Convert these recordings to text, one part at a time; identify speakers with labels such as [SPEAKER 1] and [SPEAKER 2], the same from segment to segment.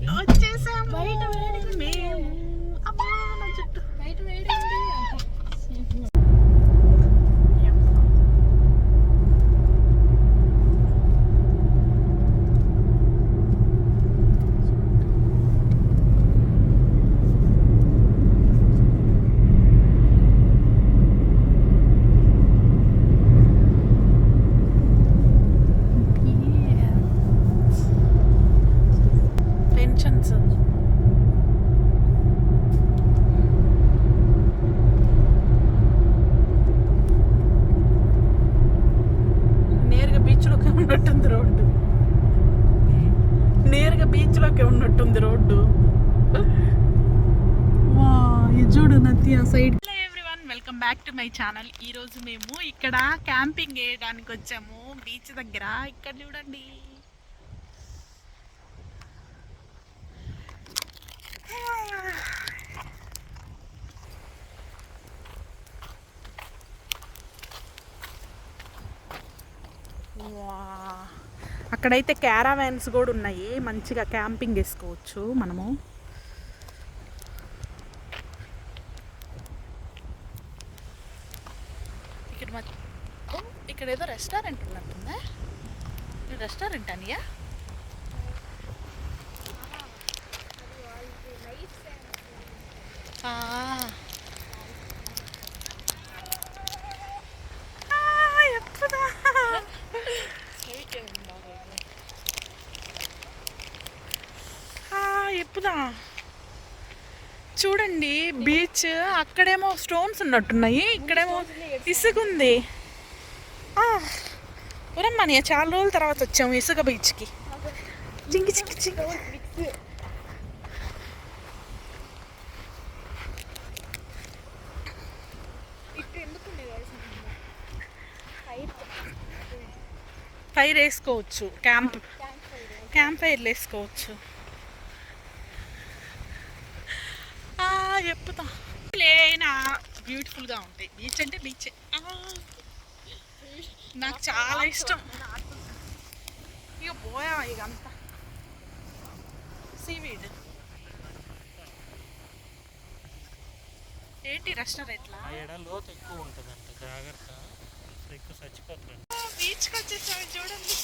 [SPEAKER 1] వచ్చేసాము మేము. అమ్మా నా చుట్టూ పెన్షన్స్. నేరుగా బీచ్లోకి ఉన్నట్టుంది రోడ్డు. నేరుగా బీచ్లోకి ఉన్నట్టుంది రోడ్డు. వా ఇది చూడు నది ఆ side. Hello everyone, welcome back to my channel. ఈరోజు మేము ఇక్కడ క్యాంపింగ్ వేయడానికి వచ్చాము బీచ్ దగ్గర. ఇక్కడ చూడండి, అక్కడైతే క్యారావాన్స్ కూడా ఉన్నాయి. మంచిగా క్యాంపింగ్ వేసుకోవచ్చు మనము. ఇక్కడ ఏదో రెస్టారెంట్ ఉన్నట్టుందా? రెస్టారెంట్ అనియా? ఎప్పుదా చూడండి బీచ్. అక్కడేమో స్టోన్స్ ఉన్నట్టున్నాయి, ఇక్కడేమో ఇసుగుంది. ఉరమ్మని చాలా రోజుల తర్వాత వచ్చాము ఇసుక బీచ్కి. జింగి జింగి జింగి. ఫైర్ వేసుకోవచ్చు, క్యాంప్ ఫైర్లు వేసుకోవచ్చు. చెప్తా ప్లేనా బ్యూటిఫుల్గా ఉంటాయి. బీచ్ అంటే బీచే, నాకు చాలా ఇష్టం. ఇక పోయా ఇక అంతా సీవీడ్. ఏంటి రెస్టారెంట్లా లోతు ఎక్కువ ఉంటుందంట, జాగ్రత్త ఎక్కువ చచ్చిపోతుంది. బీచ్కి వచ్చేసాము చూడండి.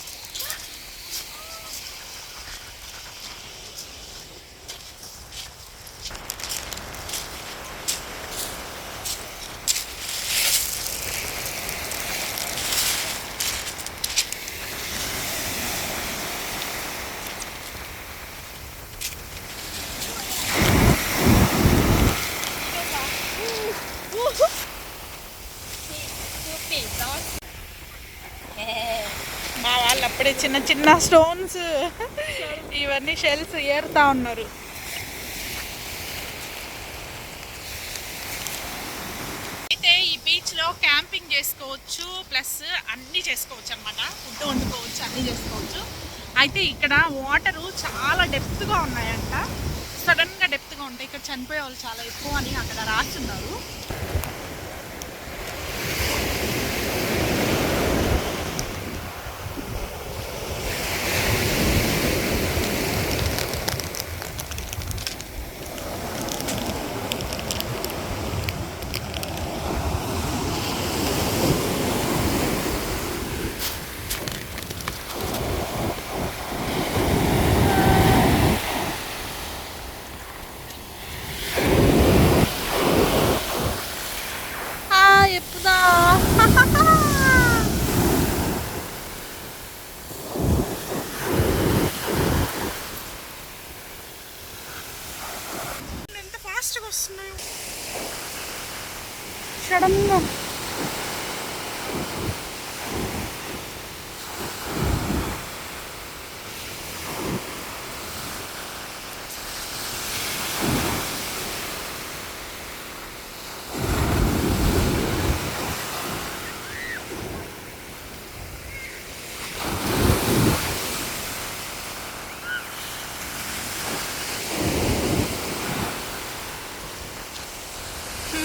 [SPEAKER 1] మా వాళ్ళు అప్పుడే చిన్న చిన్న స్టోన్స్ ఇవన్నీ షెల్స్ ఏరుతా ఉన్నారు. అయితే ఈ బీచ్లో క్యాంపింగ్ చేసుకోవచ్చు, ప్లస్ అన్నీ చేసుకోవచ్చు అన్నమాట. ఫుడ్ వండుకోవచ్చు, అన్నీ చేసుకోవచ్చు. అయితే ఇక్కడ వాటరు చాలా డెప్త్గా ఉన్నాయంట, సడన్గా డెప్త్గా ఉంటాయి. ఇక్కడ చనిపోయే వాళ్ళు చాలా ఎక్కువ అని అక్కడ రాస్తున్నారు. ఎంత ఫాస్ట్గా వస్తున్నాయో సడన్గా.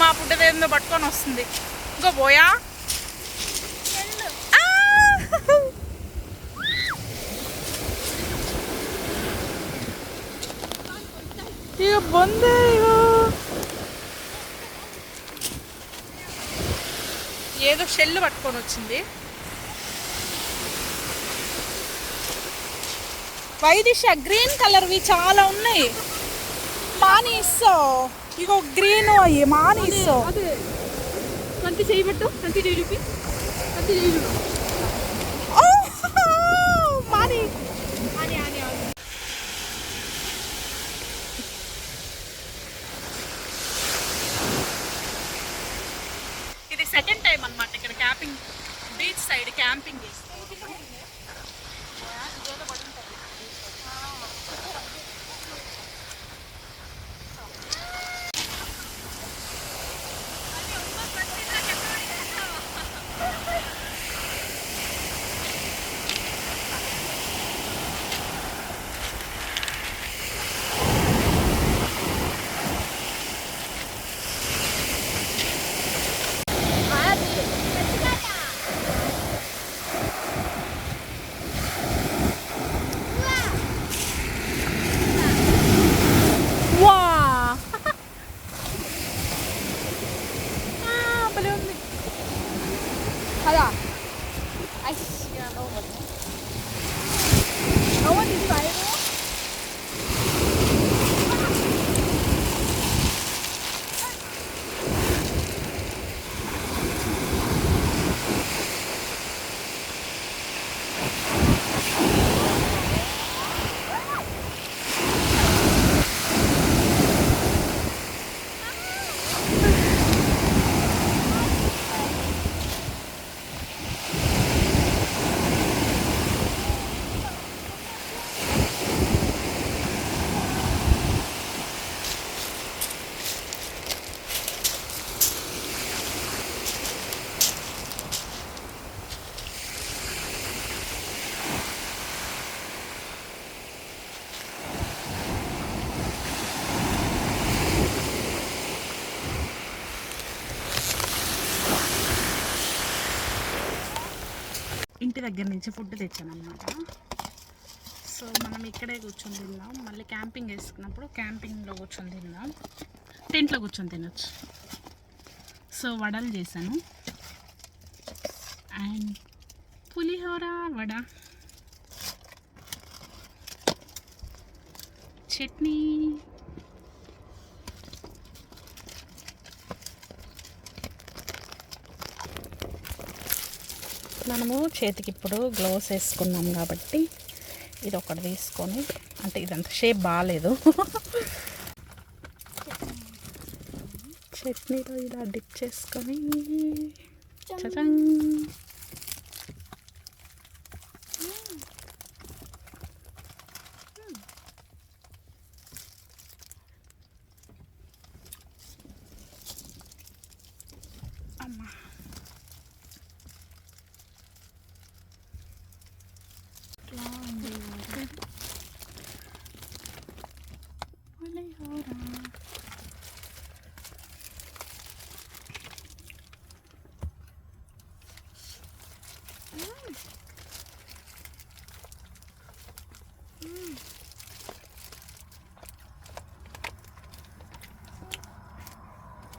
[SPEAKER 1] మా పుట్టదేందో పట్టుకొని వస్తుంది. ఇంకో పోయా ఇక బొందే ఏదో షెల్ పట్టుకొని వచ్చింది. వైదిష గ్రీన్ కలర్వి చాలా ఉన్నాయి. మాని ఇస్తావు ఇగో గ్రీన్ అయ్యి మాని ఇస్తావు.
[SPEAKER 2] కంటి చేయబట్టు కంటి చేయి చూపి కంటి చేయి చూపి
[SPEAKER 1] మాని
[SPEAKER 2] అని అని
[SPEAKER 1] ఇది సెకండ్ టైం అన్నమాట ఇక్కడ క్యాంపింగ్, బీచ్ సైడ్ క్యాంపింగ్ చేస్తాం.
[SPEAKER 2] కదా
[SPEAKER 1] ఇంటి దగ్గర నుంచి ఫుడ్ తెచ్చాను అనమాట. సో మనం ఇక్కడే కూర్చొని తిందాం. మళ్ళీ క్యాంపింగ్ వేసుకున్నప్పుడు క్యాంపింగ్లో కూర్చొని తిందాం, టెంట్లో కూర్చొని తినొచ్చు. సో వడలు చేశాను అండ్ పులిహోర, వడ, చట్నీ. మనము చేతికి ఇప్పుడు గ్లోవ్స్ వేసుకున్నాం కాబట్టి ఇది ఒకటి తీసుకొని, అంటే ఇదంతా షేప్ బాగాలేదు, చట్నీలో ఇలా డిప్ చేసుకొని చచంగ్. అమ్మా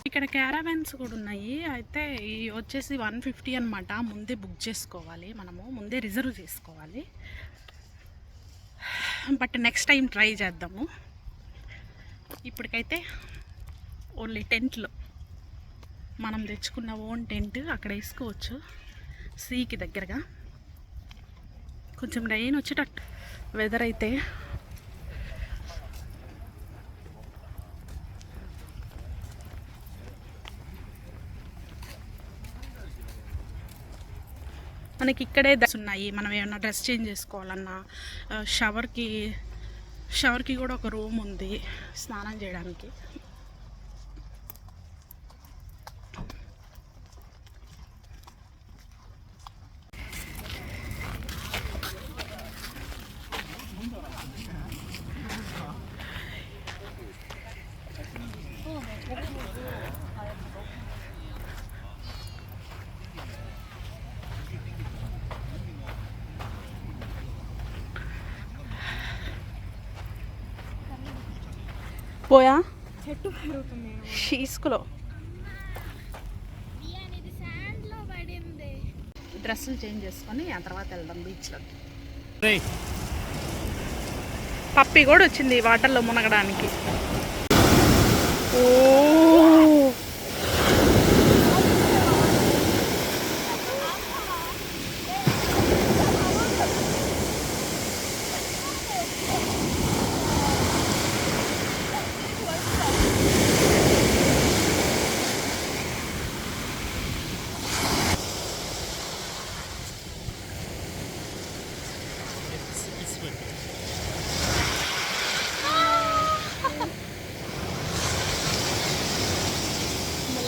[SPEAKER 1] ఇక్కడ క్యారావెన్స్ కూడా ఉన్నాయి. అయితే ఈ వచ్చేసి 150 అనమాట. ముందే బుక్ చేసుకోవాలి, మనము ముందే రిజర్వ్ చేసుకోవాలి. బట్ నెక్స్ట్ టైం ట్రై చేద్దాము. ఇప్పటికైతే ఓన్లీ టెంట్లో మనం తెచ్చుకున్న ఓన్ టెంట్ అక్కడ వేసుకోవచ్చు. సీకి దగ్గరగా కొంచెం రైన్ వచ్చేటట్టు వెదర్ అయితే. మనకి ఇక్కడే డ్రెస్ ఉన్నాయి. మనం ఏమన్నా డ్రెస్ చేంజ్ చేసుకోవాలన్నా షవర్కి కూడా ఒక రూమ్ ఉంది స్నానం చేయడానికి. పోయా
[SPEAKER 2] చెట్టు పెరుగుతుంది
[SPEAKER 1] షీస్కులో డ్రెస్సులు చేంజ్ చేసుకొని ఆ తర్వాత వెళ్దాం బీచ్లోకి. పప్పి కూడా వచ్చింది వాటర్లో మునగడానికి. ఓ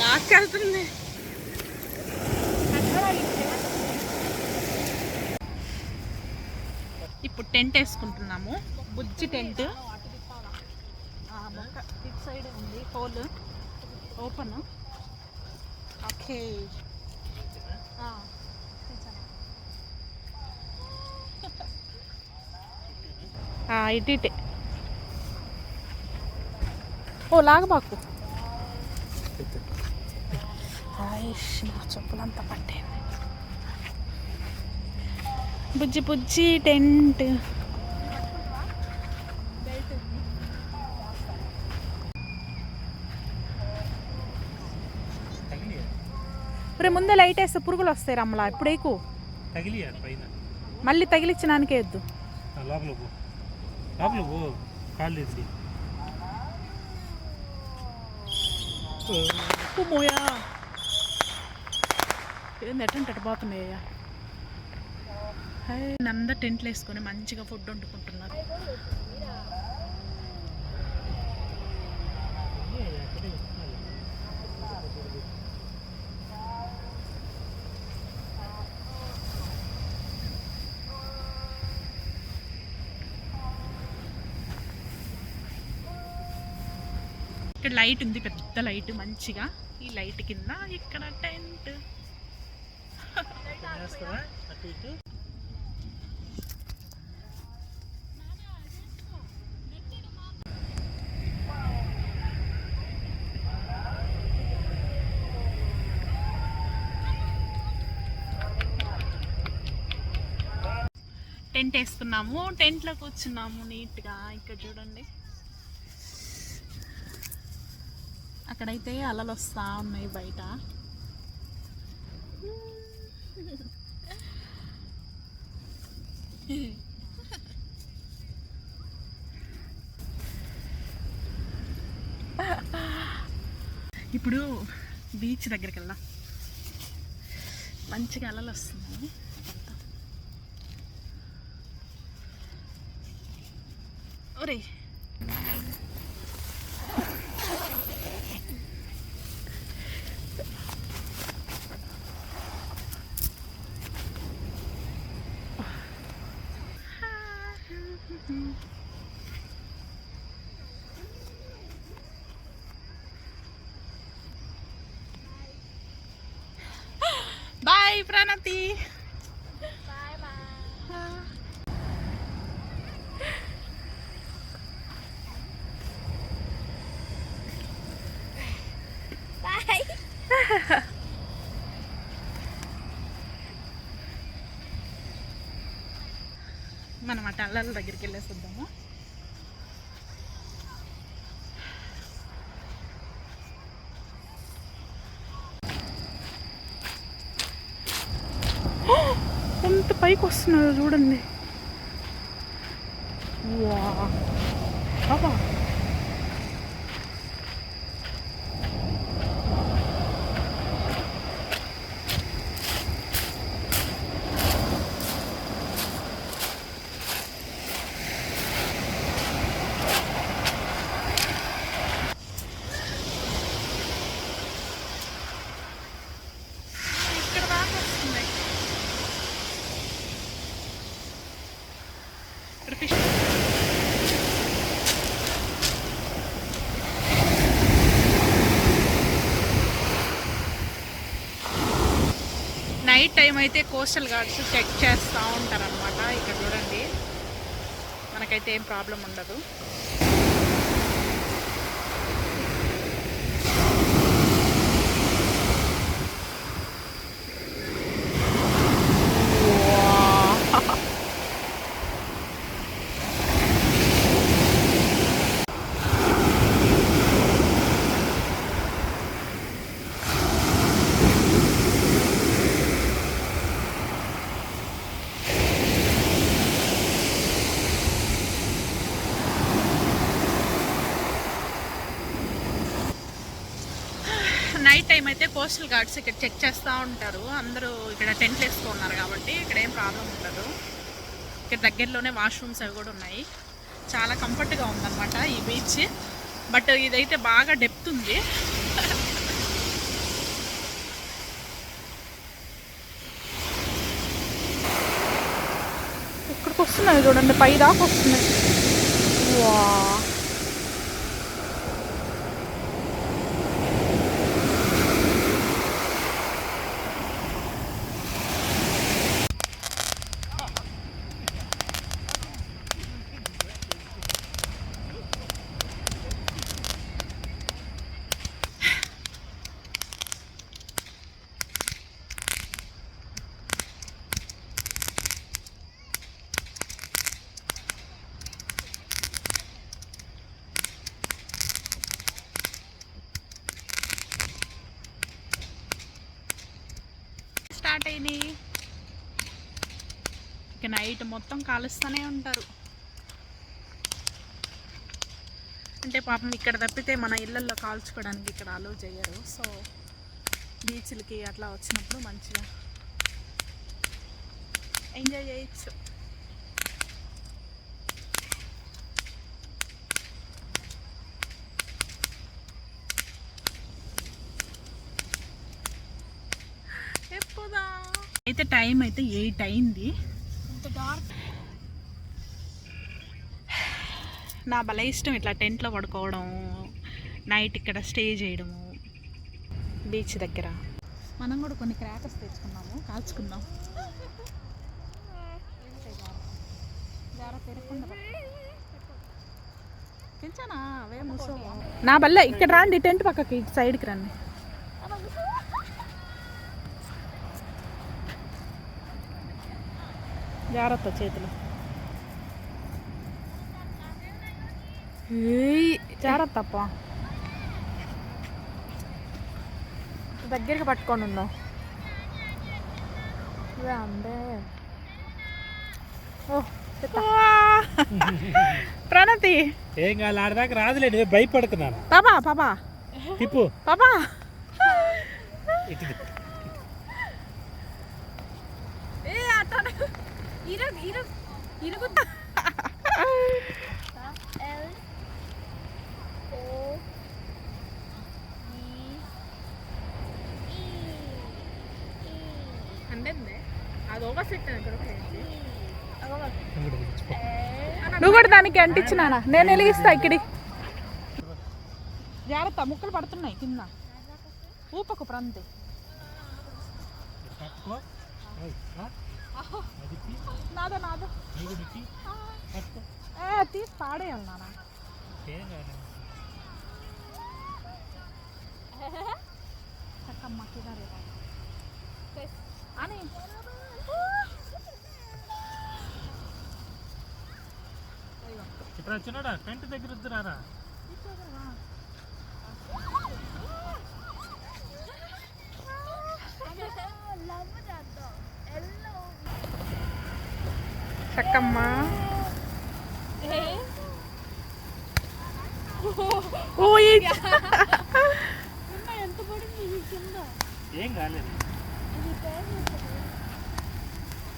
[SPEAKER 1] లాక్కెళ్తుంది. ఇప్పుడు టెంట్ వేసుకుంటున్నాము. బుజ్జి టెంట్. ఇటు సైడ్ ఉంది హోల్ ఓపెన్. ఓకే ఇటే. ఓ లాగబాకు. నా చెప్పులంతా పట్టేది. బుజ్జి బుజ్జి టెంట్. రే ముందే లైట్ వేస్తే పురుగులు వస్తాయి రమ్మలా. ఇప్పుడు ఎక్కువ మళ్ళీ తగిలించడానికే వద్దు. మోయా ఏంది ఎట్టంటే పోతున్నాయ్యా. అందరు టెంట్లు వేసుకొని మంచిగా ఫుడ్ వండుకుంటున్నారు. ఇక్కడ లైట్ ఉంది, పెద్ద లైట్ మంచిగా. ఈ లైట్ కింద ఇక్కడ టెంట్. టెంట్ వేసుకున్నాము, టెంట్లో కూర్చున్నాము నీట్గా. ఇక్కడ చూడండి, అక్కడైతే అలలు వస్తూ ఉన్నాయి బయట. ఇప్పుడు బీచ్ దగ్గరికి వెళ్దాం. మంచిగా అలలు వస్తున్నాయి. ఒరే బాయ్ ప్రణతి.
[SPEAKER 2] Bye bye.
[SPEAKER 1] మనం అటు అల్లల దగ్గరికి వెళ్ళేసిద్దాము. ఎంత పైకి వస్తున్నారు చూడండి. వా బాబా, ఇక్కడ దాకా వస్తున్నాయి. ఇక్కడ ఫిష్. నైట్ టైం అయితే కోస్టల్ గార్డ్స్ చెక్ చేస్తూ ఉంటారు అనమాట. ఇక్కడ చూడండి, మనకైతే ఏం ప్రాబ్లం ఉండదు. నైట్ టైం అయితే కోస్టల్ గార్డ్స్ ఇక్కడ చెక్ చేస్తూ ఉంటారు. అందరూ ఇక్కడ టెంట్లు వేసుకున్నారు కాబట్టి ఇక్కడ ఏం ప్రాబ్లం ఉండదు. ఇక్కడ దగ్గరలోనే వాష్రూమ్స్ అవి కూడా ఉన్నాయి. చాలా కంఫర్ట్గా ఉందన్నమాట ఈ బీచ్. బట్ ఇదైతే బాగా డెప్త్ ఉంది. ఇక్కడికి వస్తున్నాయి చూడండి, పై దాకా వస్తున్నాయి. వా స్టార్ట్ అయినాయి. ఇక నైట్ మొత్తం కాలుస్తూనే ఉంటారు. అంటే పాపం ఇక్కడ తప్పితే మన ఇళ్ళల్లో కాల్చుకోవడానికి ఇక్కడ అలో చేయరు. సో బీచ్లకి అట్లా వచ్చినప్పుడు మంచిగా ఎంజాయ్ చేయొచ్చు. అయితే టైం అయితే 8 అయింది. నా భలే ఇష్టం ఇట్లా టెంట్లో పడుకోవడం, నైట్ ఇక్కడ స్టే చేయడము బీచ్ దగ్గర. మనం కూడా కొన్ని క్రాకర్స్ తెచ్చుకున్నాము, కాల్చుకుందాం. తెచ్చానా అవే మూసో. నా బల్ల ఇక్కడ రండి, టెంట్ పక్కకి సైడ్కి రండి. జాగ్రత్త చేతులు, జాగ్రత్త అప్ప, దగ్గరికి పట్టుకొని ఉన్నావు. ప్రణతి
[SPEAKER 3] ఏం కాదు, ఆడదాకా రాదులేదు, భయపడుతున్నాను.
[SPEAKER 1] పాపా పాపా
[SPEAKER 3] తిప్పు
[SPEAKER 1] పాపా. నువ్వు కూడా దానికి అంటించినానా? నేను వెలిగిస్తా ఇక్కడి. జాగ్రత్త, ముక్కలు పడుతున్నాయి కింద. ఊపకు ప్రాంతి. నాదో నాదో తీసి పాడేయాలి నాన్న. అని
[SPEAKER 3] ఇప్పుడు వచ్చినాడా టెంట్ దగ్గర వద్దురారా.
[SPEAKER 1] చక్కమ్మ
[SPEAKER 3] ఏం కాలేదు,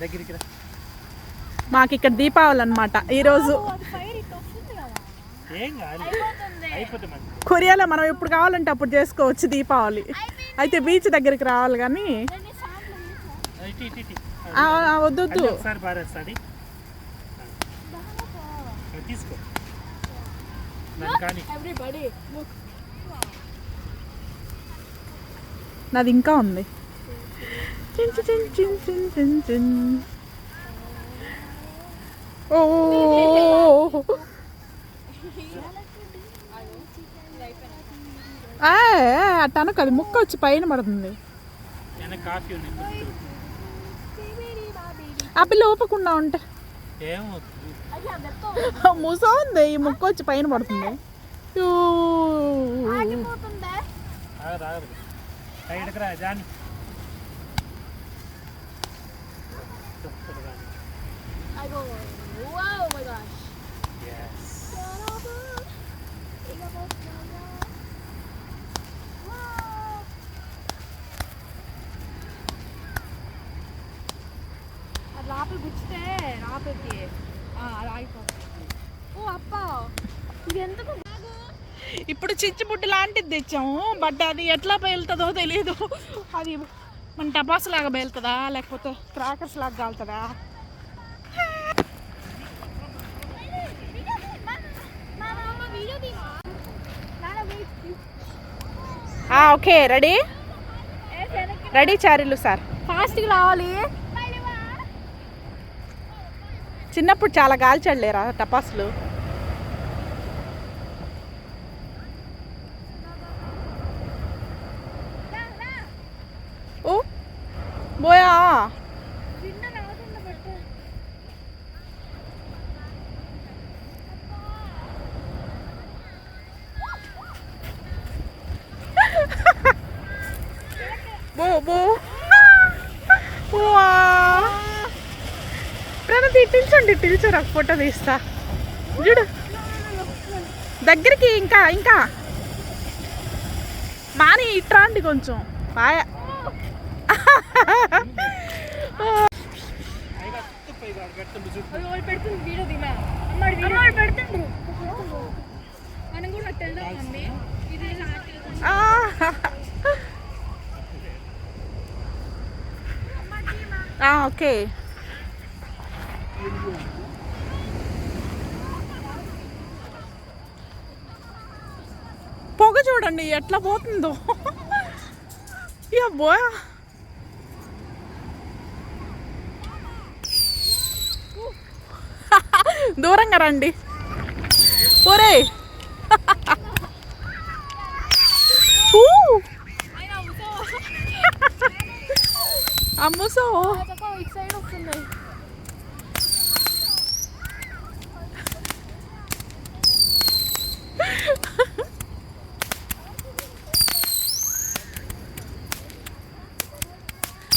[SPEAKER 3] దగ్గరికి రా.
[SPEAKER 1] మాకు ఇక్కడ దీపావళి అన్నమాట ఈరోజు.
[SPEAKER 3] ఏం కాలేదు, అయిపోతే మంచి.
[SPEAKER 1] కొరియాలో మనం ఎప్పుడు కావాలంటే అప్పుడు చేసుకోవచ్చు దీపావళి. అయితే బీచ్ దగ్గరికి రావాలి కానీ వద్దు.
[SPEAKER 3] ఒకసారి పారేస్తాది, తీసుకో.
[SPEAKER 1] నాది ఇంకా ఉంది. ఓ అట్టను కదా, ముక్క వచ్చి పైన పడుతుంది. ఆ పిల్ల ఊపకుండా ఉంటే మూసో ఉంది, ఈ ముక్క వచ్చి పైన పడుతుంది.
[SPEAKER 2] అయిపోతుంది అది ఆగిపోతుంది. ఓ అప్ప ఇది ఎందుకు
[SPEAKER 1] ఇప్పుడు చిచ్చుబుడ్డి లాంటిది తెచ్చాము, బట్ అది ఎట్లా పేలుతుందో తెలియదు. అది మన టపాస్ లాగా పేలుతుందా లేకపోతే క్రాకర్స్ లాగా కాలుతుందా? ఓకే, రెడీ రెడీ చారిల్లు సార్.
[SPEAKER 2] ఫాస్ట్గా రావాలి.
[SPEAKER 1] చిన్నప్పుడు చాలా గాల్చాడులేరా టపాసులు. ఓ బోయా బో బో ప్రణతి పిలిచండి ఒక ఫోటో తీస్తా. చూడు దగ్గరికి, ఇంకా ఇంకా మాని ఇట్రాండి కొంచెం బాయ్.
[SPEAKER 2] పెడుతుంది వీడియో దిమా అమ్మాడు పెడుతుండ్రు. మనం కూడా వెళ్దాం మమ్మీ. ఇది
[SPEAKER 1] ఓకే. పొగ చూడండి ఎట్లా పోతుందో. బోయా దూరంగా రండి. ఒరే అమ్మసో
[SPEAKER 2] ఇటు సైడ్ వస్తుంది.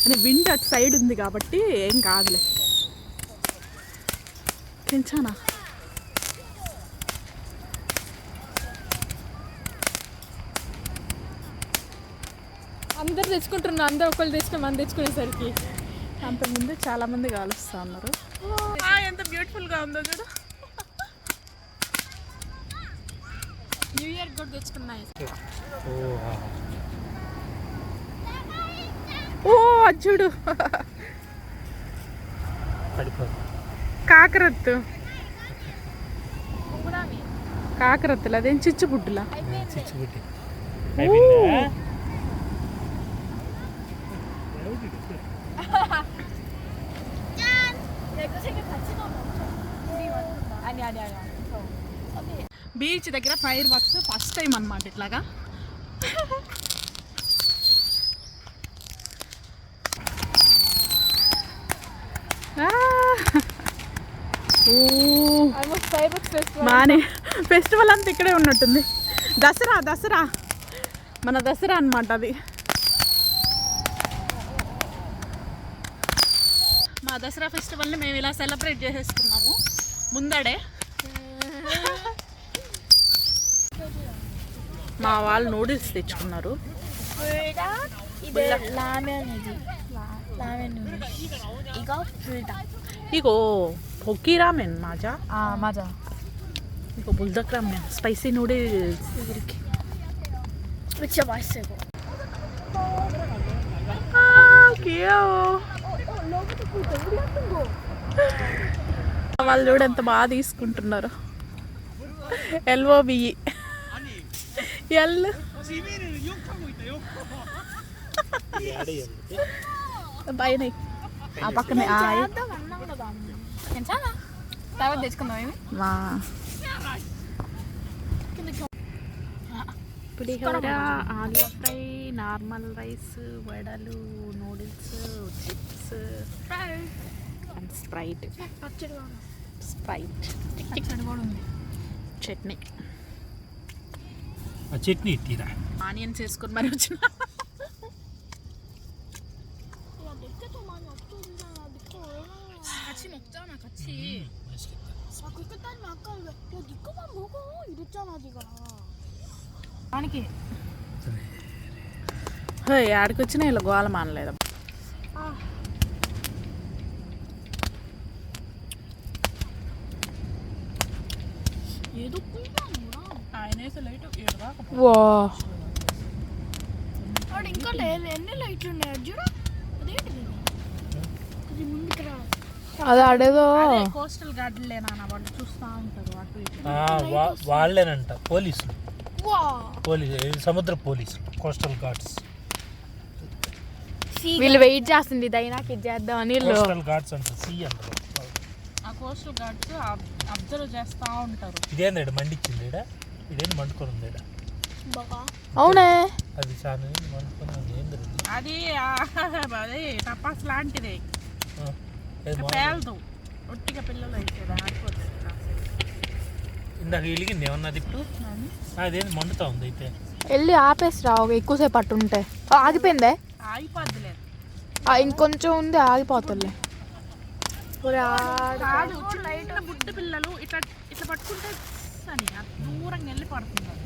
[SPEAKER 1] అని విండ్ అటు సైడ్ ఉంది కాబట్టి ఏం కాదులే. పెంచానా
[SPEAKER 2] అందరు తెచ్చుకుంటున్నారు. అందరు ఒకళ్ళు తెచ్చిన మనం తెచ్చుకునేసరికి
[SPEAKER 1] అంతకుముందు చాలా మంది కాలుస్తూ ఉన్నారు. ఎంత బ్యూటిఫుల్గా ఉందో చూడు.
[SPEAKER 2] న్యూ ఇయర్ కూడా తెచ్చుకున్నాయి.
[SPEAKER 1] ఓ చూడు కాకరత్తు కాకరత్తులు అదేం చిచ్చుబుడ్డులా. బీచ్ దగ్గర ఫైర్ వర్క్స్ ఫస్ట్ టైం అన్నమాట ఇట్లాగా. మానే ఫెస్టివల్ అంతా ఇక్కడే ఉన్నట్టుంది. దసరా మన దసరా అన్నమాట అది. మా దసరా ఫెస్టివల్ని మేము ఇలా సెలబ్రేట్ చేసేసుకున్నాము ముందడే. మా వాళ్ళు నూడిల్స్ తెచ్చుకున్నారు. 이거 볶기 라멘 맞아?
[SPEAKER 2] 맞아.
[SPEAKER 1] 이거 불닭 라멘, 스파이시 누들스 이렇게.
[SPEAKER 2] 진짜 맛있어 이거.
[SPEAKER 1] 귀여워. వాళ్ళు చూడు ఎంత బాగా తీసుకుంటున్నారు. LOBE ఎల్ పైన ఆ పక్కనే
[SPEAKER 2] 괜찮아. తర్వాత తెచ్చుకుందాం.
[SPEAKER 1] మా pulihora, aloo fry, normal rice, వడలు, noodles, chips and Sprite. Chutney
[SPEAKER 3] chutney ఇట్టిరా
[SPEAKER 1] ఆనియన్స్ వేసుకొని మరి వచ్చిన. 같이 먹잖아 같이.
[SPEAKER 2] 아 그렇게 따지면 아까 야네 거만 먹어 이랬잖아 네가.
[SPEAKER 1] దానికి ఆడికి వచ్చినా ఇలా గోల మానలేదు.
[SPEAKER 2] ఏదో
[SPEAKER 1] ఆయన వేసే లైట్ ఏడదాకా
[SPEAKER 4] వా
[SPEAKER 2] వాడు ఇంకా ఎన్ని లైట్లు ఉన్నాయి అది చూడు అదేంటిది అది ముందుకు రా
[SPEAKER 4] అది ఆడేదో
[SPEAKER 1] కోస్టల్ గార్డెన్ లేనా వాళ్ళు చూస్తూ ఉంటారు అటు ఇటు.
[SPEAKER 3] వాళ్ళేనంట పోలీసులు,
[SPEAKER 2] వా
[SPEAKER 3] సముద్ర పోలీసులు, కోస్టల్ గార్డ్స్.
[SPEAKER 4] వీళ్ళు వెయిట్ చేస్తుంది ఇది అయినాక ఇది చేద్దామని వీళ్ళు
[SPEAKER 3] కోస్టల్ గార్డ్స్ అంటారు, సీ అంటారు.
[SPEAKER 1] ఆ కోస్టల్ గార్డ్స్ అబ్జర్వ్ చేస్తూ ఉంటారు.
[SPEAKER 3] ఇదేంది మండిచ్చింది ఈడ, ఇదేంటి మండుకొని ఉంది ఈడ.
[SPEAKER 2] బాగా
[SPEAKER 4] అవునే
[SPEAKER 3] అది చాలా మండుకొని ఉంది. ఏంది
[SPEAKER 1] అది అదే టపాస్ లాంటిదే,
[SPEAKER 3] అది
[SPEAKER 1] పేలదు. ఒట్టిగా పిల్లలు అయితే ఆడిపోతుంది.
[SPEAKER 3] ఇందాక వెలిగింది ఏమన్నది ఇప్పుడు, అదేంటి మండుతా ఉంది అయితే.
[SPEAKER 4] వెళ్ళి ఆపేసి రా ఎక్కువసేపు పట్టుంటే ఆగిపోయిందే
[SPEAKER 1] ఆగిపోద్దులేదు.
[SPEAKER 4] ఇంకొంచెం ఉంది ఆగిపోతుంది
[SPEAKER 1] కాదు చిన్న బుడ్డ పిల్లలు ఇట్లా ఇట్లా పట్టుకుంటే అని దూరంగా వెళ్ళి పడుతున్నారు.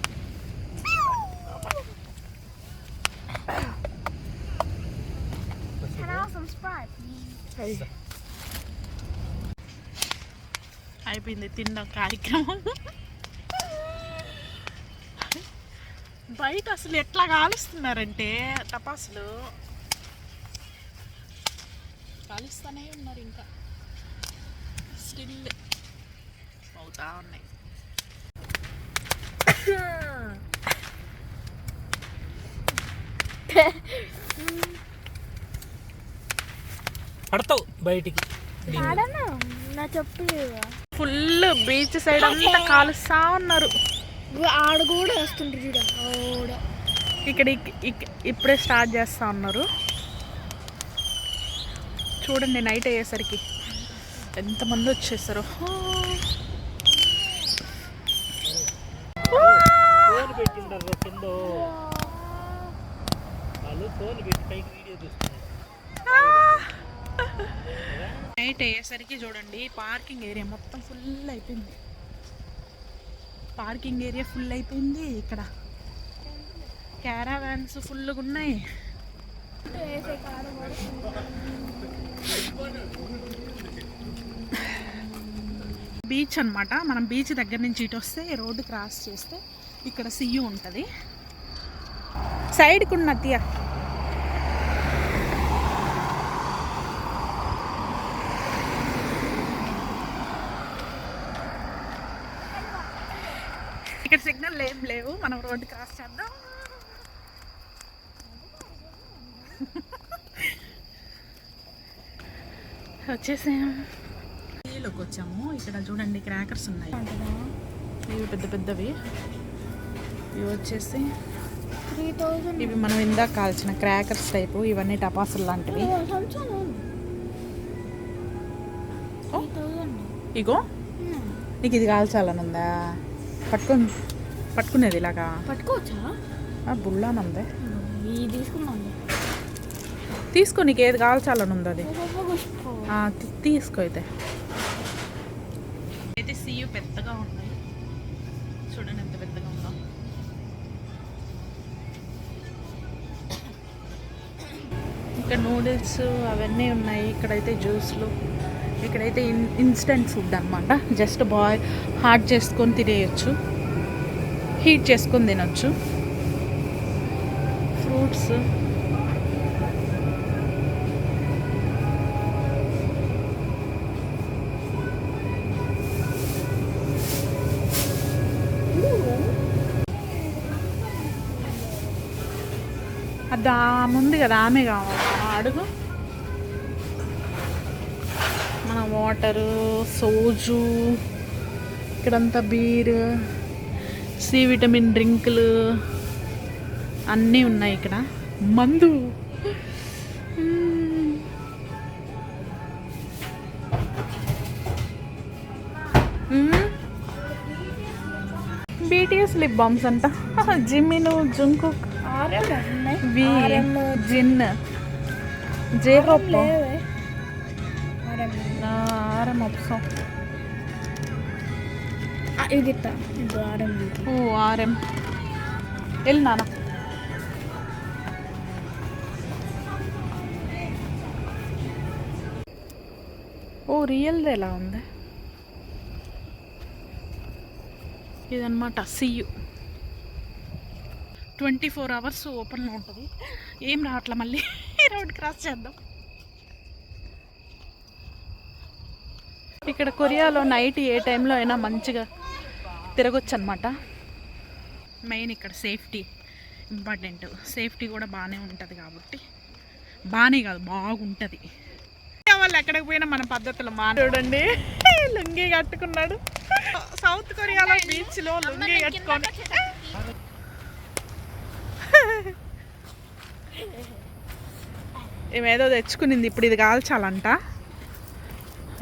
[SPEAKER 1] అయిపోయింది తిన్న కార్యక్రమం. బయట అసలు ఎట్లా కాలుస్తున్నారంటే టపాసులు కాలుస్తూనే ఉన్నారు, ఇంకా స్టిల్ అవుతా ఉన్నాయి.
[SPEAKER 3] పడతావు బయటికి.
[SPEAKER 2] నా చెప్పలేదు
[SPEAKER 1] ఫుల్ బీచ్ సైడ్ అంతా కాలుస్తా ఉన్నారు.
[SPEAKER 2] ఆడ కూడా వేస్తుంటారు చూడ ఆడ
[SPEAKER 1] ఇక్కడ ఇప్పుడే స్టార్ట్ చేస్తా ఉన్నారు. చూడండి నైట్ అయ్యేసరికి ఎంతమంది వచ్చేసారు.
[SPEAKER 3] ఫోన్ పెట్టింటారు కింద, వాళ్ళు ఫోన్ పెట్టి పైకి వీడియో తీస్తున్నారు.
[SPEAKER 1] నైట్ అయ్యేసరికి చూడండి పార్కింగ్ ఏరియా మొత్తం ఫుల్ అయిపోయింది. పార్కింగ్ ఏరియా ఫుల్ అయిపోయింది. ఇక్కడ క్యారావాన్స్ ఫుల్గా ఉన్నాయి. బీచ్ అన్నమాట. మనం బీచ్ దగ్గర నుంచి ఇటు వస్తే రోడ్డు క్రాస్ చేస్తే ఇక్కడ సియు ఉంటుంది. సైడ్కి ఉన్న అత్తయ్య ఇక్కడ సిగ్నల్ ఏం లేవు, మనం రోడ్డు క్రాస్ చేద్దాం. వచ్చేసాం, సీలోకి వచ్చాము. ఇక్కడ చూడండి క్రాకర్స్ ఉన్నాయి, ఇవి పెద్ద పెద్దవి. ఇవి వచ్చేసి
[SPEAKER 2] 3000
[SPEAKER 1] ఇవి మనం ఇందాక కాల్చిన క్రాకర్స్ టైపు. ఇవన్నీ టపాసులు లాంటివి. ఇగో నీకు ఇది కాల్చాలని ఉందా? పట్టుకునేది ఇలాగా
[SPEAKER 2] పట్టుకోవచ్చా?
[SPEAKER 1] బుల్లానుందే
[SPEAKER 2] ఇది తీసుకున్నాను.
[SPEAKER 1] తీసుకో, నీకు ఏది కాల్చాలని ఉంది అది తీసుకో. అయితే సీయు పెద్దగా ఉన్నాయి, చూడండి ఎంత పెద్దగా ఉందో. ఇక్కడ నూడిల్స్ అవన్నీ ఉన్నాయి. ఇక్కడైతే జ్యూస్లు, ఇక్కడైతే ఇన్స్టెంట్ ఫుడ్ అనమాట. జస్ట్ హాట్ చేసుకొని తినేయచ్చు, హీట్ చేసుకొని తినొచ్చు. ఫ్రూట్స్, అది ఆమె ఉంది కదా, ఆమె కావాలి అడుగు. మన వాటరు, సోజు, ఇక్కడంతా బీర్, సి విటమిన్ డ్రింకులు అన్నీ ఉన్నాయి. ఇక్కడ మందు, బీటీఎస్ లిప్ బామ్స్ అంట. జిమ్మిను, జుంకుక్, వి, జిన్, జేహోప్, ఆరం ఆప్సం.
[SPEAKER 2] ఇది ఆర్ఎం.
[SPEAKER 1] ఓ ఆర్ఎం వెళ్ళి నాన్న. ఓ రియల్ది ఎలా ఉంది? ఇదనమాట సియు 24 hours ఓపెన్లో ఉంటుంది. ఏం రావట్లే, మళ్ళీ రోడ్ క్రాస్ చేద్దాం. ఇక్కడ కొరియాలో నైట్ ఏ టైంలో అయినా మంచిగా తిరగొచ్చు అనమాట. మెయిన్ ఇక్కడ సేఫ్టీ ఇంపార్టెంట్. సేఫ్టీ కూడా బాగానే ఉంటుంది కాబట్టి, బాగానే కాదు బాగుంటుంది. వాళ్ళు ఎక్కడికి పోయినా మన పద్ధతులు చూడండి, లుంగీ కట్టుకున్నాడు. సౌత్ కొరియాలో బీచ్లో లుంగీ కట్టుకొని ఏమేదో తెచ్చుకునింది. ఇప్పుడు ఇది కాల్చాలంట.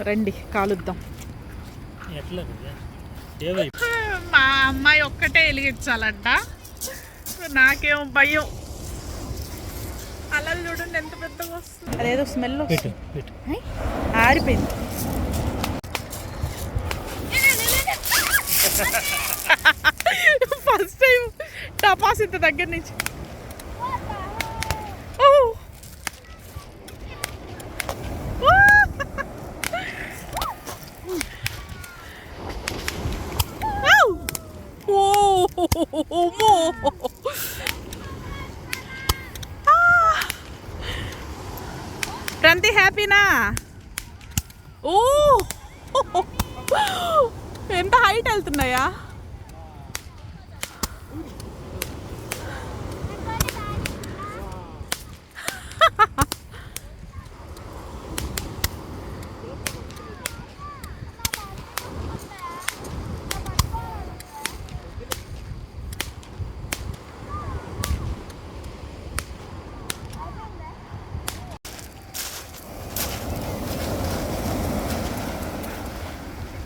[SPEAKER 1] రండి కాలుద్దాం. మా అమ్మాయి ఒక్కటే వెలిగించాలంట. నాకేమో భయం. అలా చూడండి ఎంత పెద్దగా వస్తుంది. అదేదో స్మెల్ వస్తుంది. ఆరిపోయింది. ఫస్ట్ టైం టపాస్ ఇంత దగ్గర నుంచి. ప్రంతి హ్యాపీనా? ఓ ఎంత హైట్ వెళ్తున్నాయా?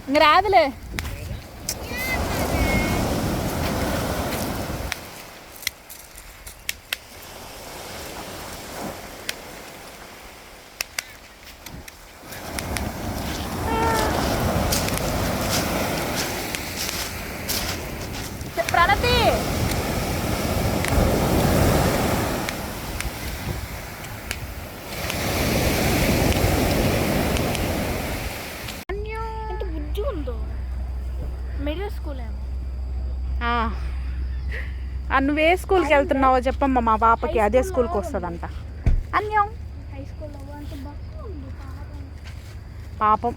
[SPEAKER 1] ఇంక రాదులే. ప్రణతి
[SPEAKER 2] మిడిల్ స్కూల్ ఏమో.
[SPEAKER 1] నువ్వు ఏ స్కూల్కి వెళ్తున్నావో చెప్పమ్మా. మా పాపకి అదే స్కూల్కి వస్తుందంట. అన్యం
[SPEAKER 2] హై స్కూల్లో అంటే బాగుంది
[SPEAKER 1] పాపం.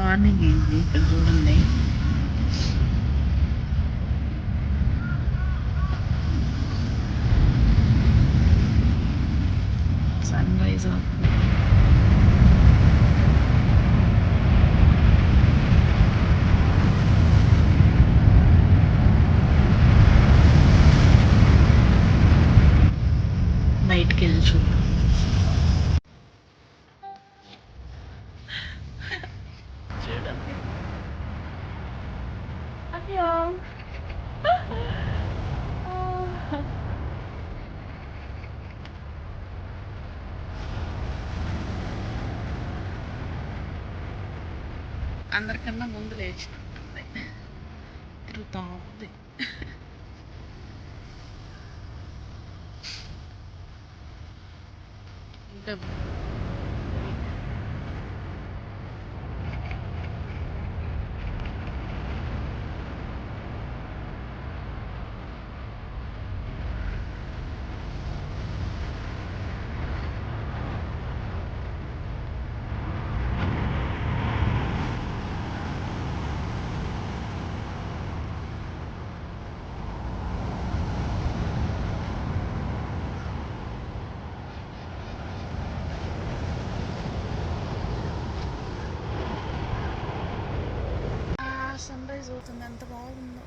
[SPEAKER 1] మార్నింగ్ అయింది. ఇక్కడ చూడండి సన్ రైజ్ అవుతుంది. బయటికి వెళ్ళి చూద్దాం. చూడండి అయ్యో అందరికన్నా ముందు లేచినట్టుంది. తిరుగుతూ ఉంది. ఇంకా పడుతుంది, ఎంత బాగుందో.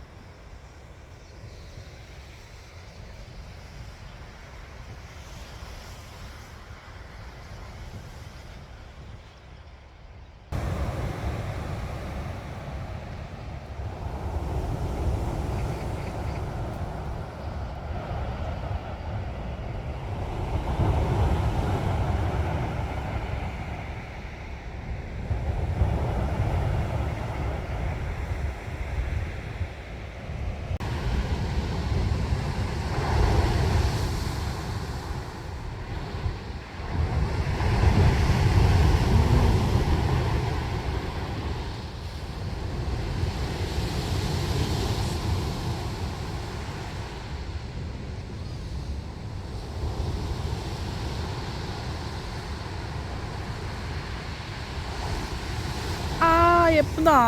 [SPEAKER 1] ఎప్పుదా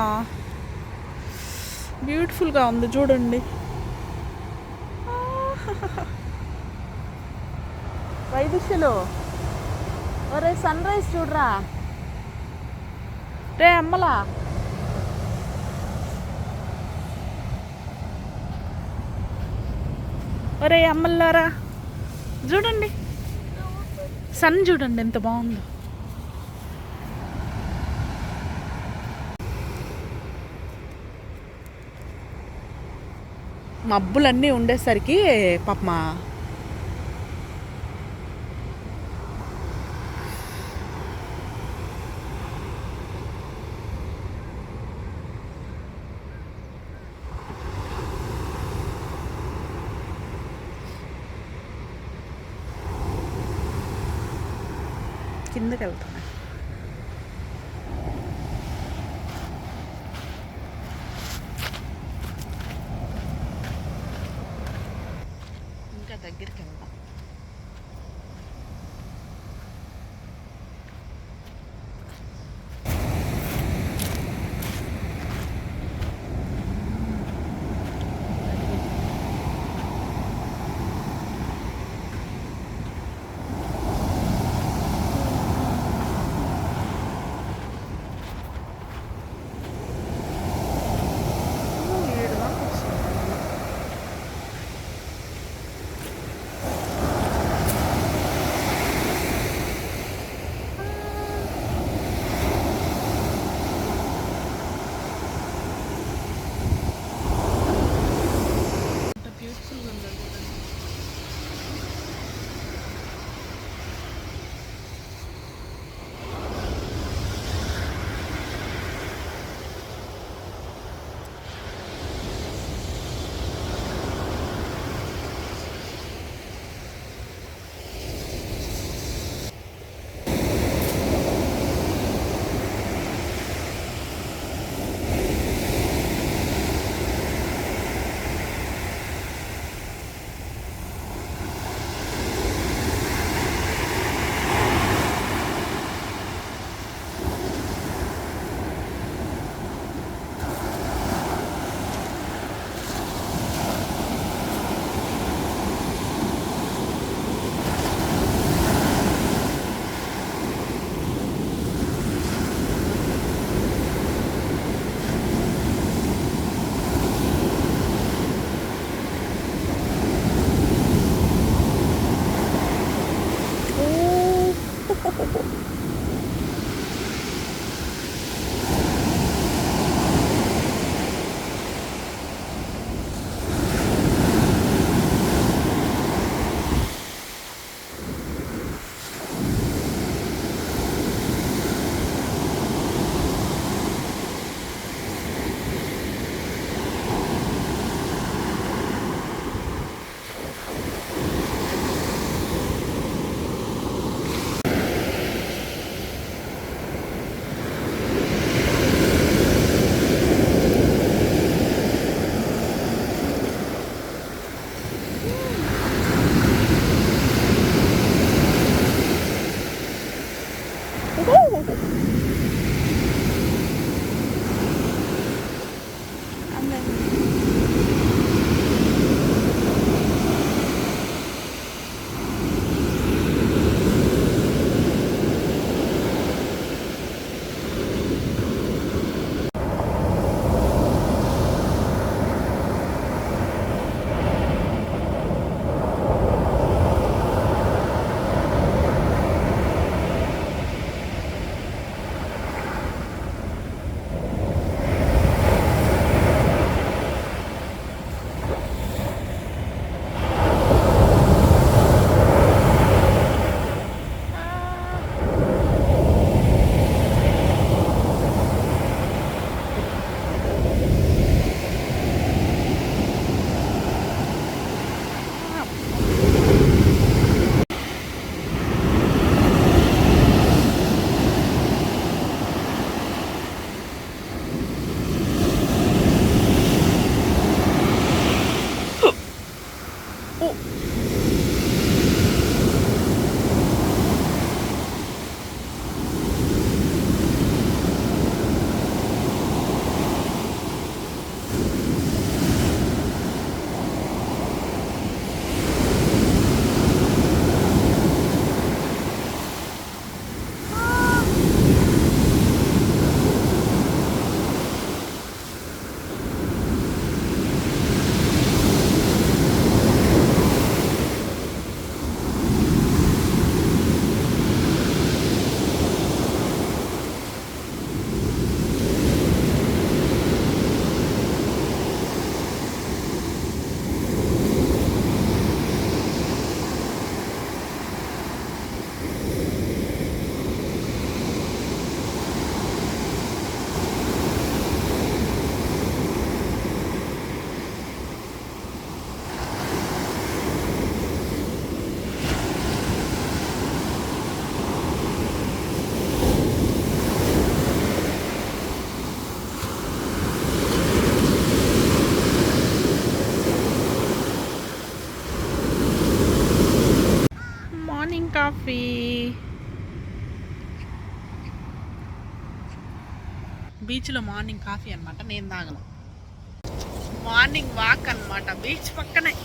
[SPEAKER 1] బ్యూటిఫుల్గా ఉంది చూడండి. వైదిశలో ఒరే సన్ రైజ్ చూడరా రే అమ్మలా. ఒరే అమ్మల్లారా చూడండి, సన్ చూడండి ఎంత బాగుందో. మబ్బులన్నీ ఉండేసరికి పాపమా కిందకి వెళ్తున్నా. ఇంకా దగ్గరికి వెళ్దాం. బీచ్లో మార్నింగ్ కాఫీ అనమాట, నేను తాగను. మార్నింగ్ వాక్ అనమాట బీచ్ పక్కనే.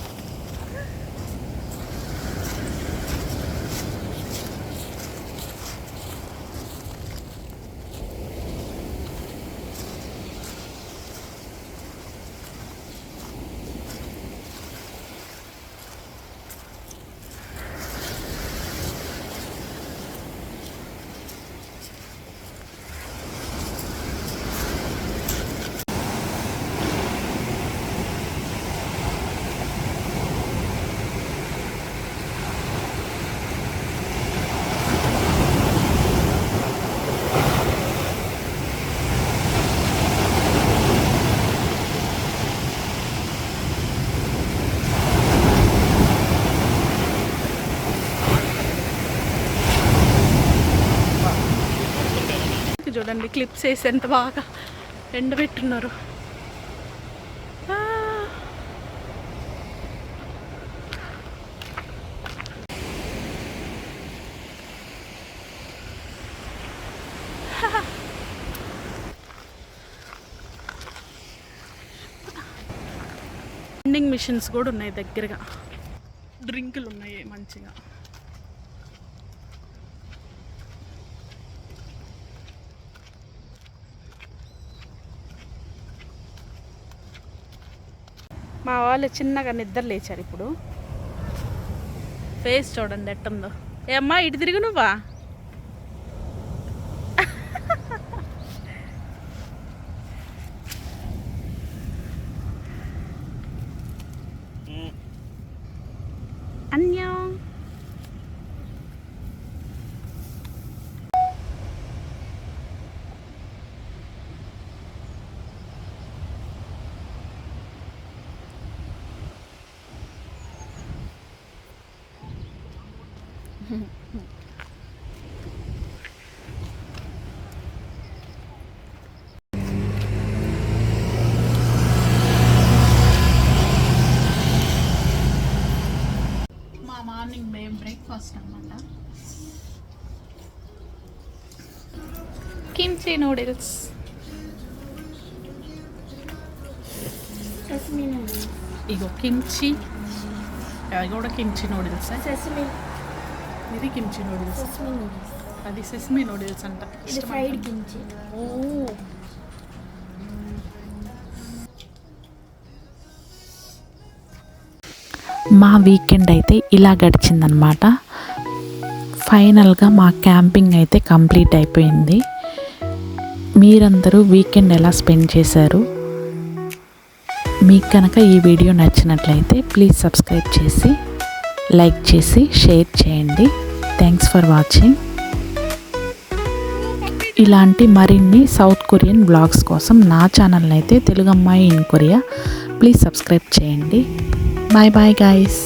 [SPEAKER 1] చూడండి క్లిప్స్ వేసి ఎంత బాగా ఎండబెట్టున్నారు. వెండింగ్ మిషన్స్ కూడా ఉన్నాయి దగ్గరగా, డ్రింకులు ఉన్నాయి మంచిగా. మా వాళ్ళు చిన్నగా నిద్ర లేచారు ఇప్పుడు. ఫేస్ చూడండి ఎట్టుందో. ఏ అమ్మా ఇటు తిరుగు నువ్వా. అన్యం. మా మార్నింగ్ బ్రేక్ఫాస్ట్ అన్నమాట కిమ్చి నూడిల్స్. ఇగో కిమ్చి, అది కూడా కిమ్చి నూడిల్స్. ఇది కిమ్చి నూడిల్స్, అది సెస్మీ నూడిల్స్ అంట.
[SPEAKER 2] Fried kimchi.
[SPEAKER 1] ఓ
[SPEAKER 5] మా వీకెండ్ అయితే ఇలా గడిచిందనమాట. ఫైనల్గా మా క్యాంపింగ్ అయితే కంప్లీట్ అయిపోయింది. మీరందరూ వీకెండ్ ఎలా స్పెండ్ చేశారు? మీకు కనుక ఈ వీడియో నచ్చినట్లయితే ప్లీజ్ సబ్స్క్రైబ్ చేసి లైక్ చేసి షేర్ చేయండి. Thanks for watching. ఇలాంటి మరిన్ని సౌత్ కొరియన్ వ్లాగ్స్ కోసం నా ఛానల్ని అయితే తెలుగు అమ్మాయి ఇన్ కొరియా ప్లీజ్ సబ్స్క్రైబ్ చేయండి. Bye bye guys.